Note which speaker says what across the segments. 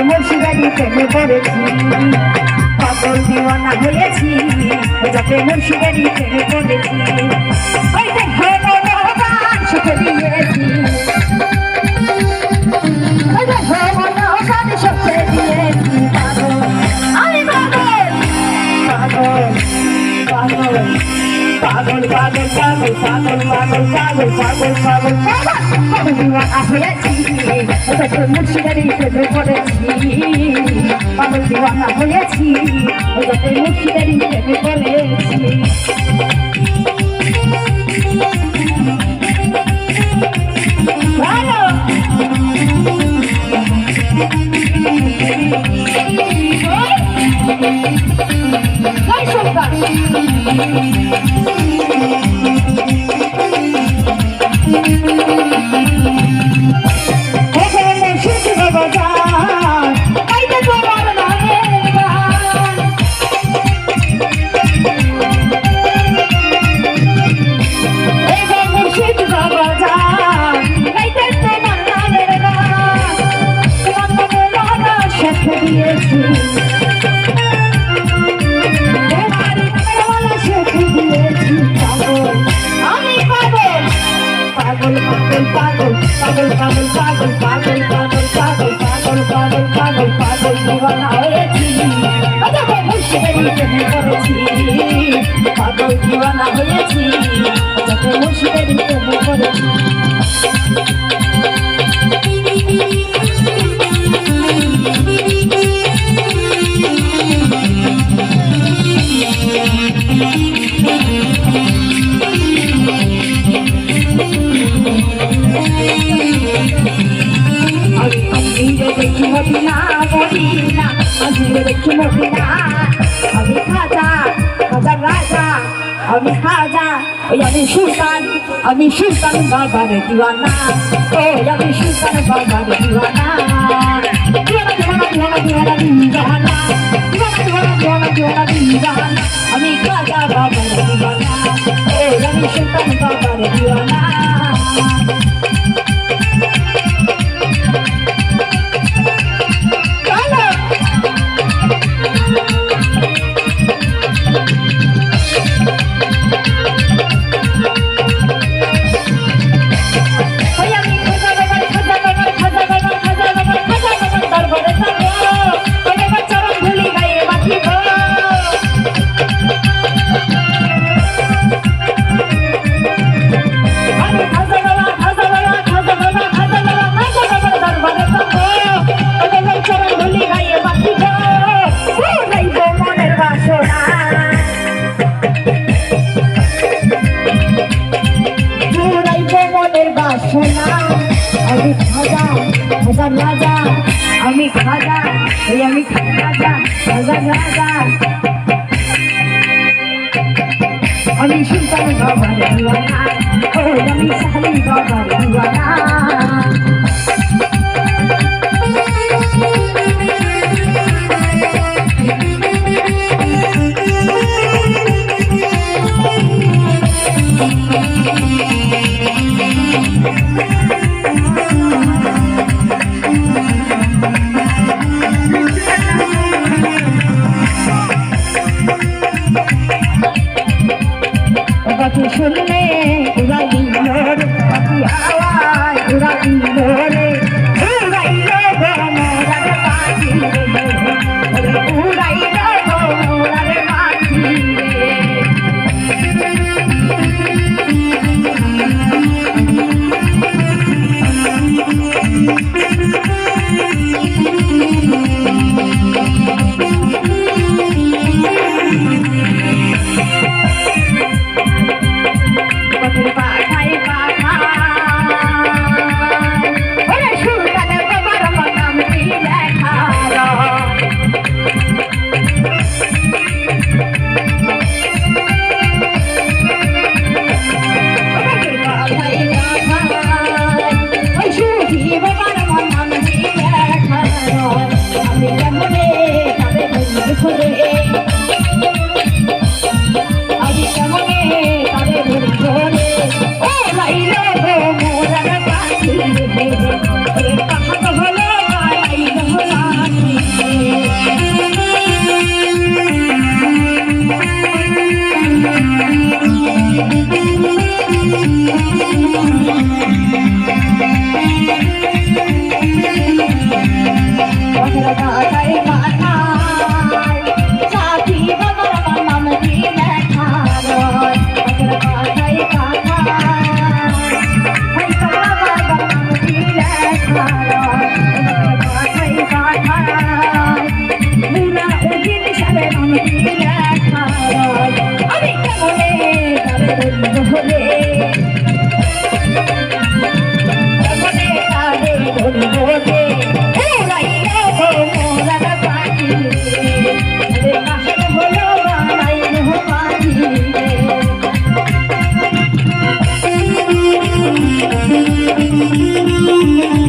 Speaker 1: মুর্শিদারি প্রেমে পড়েছি, পাগল দিওয়ানা হয়েছি, যাতে মুর্শিদারি প্রেমে পড়েছি। ওই দেখো মনোগান সুখে দিয়েছি, ওই দেখো মনোগান সুখে দিয়েছি। পাগল আমি পাগল পাগল পাগল পাগল পাগল পাগল পাগল পাগল পাগল পাগল পাগল পাগল দিওয়ানা হয়েছি, যাতে মুর্শিদারি প্রেমে পড়েছি। পাগল দিওয়ানা হয়েছি, যাতে মুর্শিদারি প্রেমে পড়েছি। ভালো পাগল দিওয়ানা হয়েছি, যাতে মুর্শিদারি প্রেমে পড়েছি। দেখি মদিনা মদিনা, দেখি মদিনা, আমি খাজা খাজার রাজা, আমি খাজা, ওই আমি সুলতান, আমি সুলতান বাবার দিওয়ানা, ওই আমি সুলতান বাবার দিওয়ানা। দিওয়ানা দিওয়ানা দিওয়ানা দিওয়ানা দিওয়ানা, দিওয়ানা দিওয়ানা দিওয়ানা দিওয়ানা দিওয়ানা, আমি খাজা বাবার দিওয়ানা, ওই আমি সুলতান বাবার দিওয়ানা। আমি খাজা খাজার রাজা, আমি খাজা, ওই আমি খাজা খাজার রাজা, আমি সুলতান বাবার দিওয়ানা, ওই আমি শালী বাবার দিওয়ানা। পাখি শুনলে উড়াই দিল রে পাখি আওয়াজ উড়াই দিল রে উড়াইলে গো মোরার পাখি রে উড়াইলে গো মোরার পাখি রে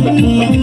Speaker 2: Thank you.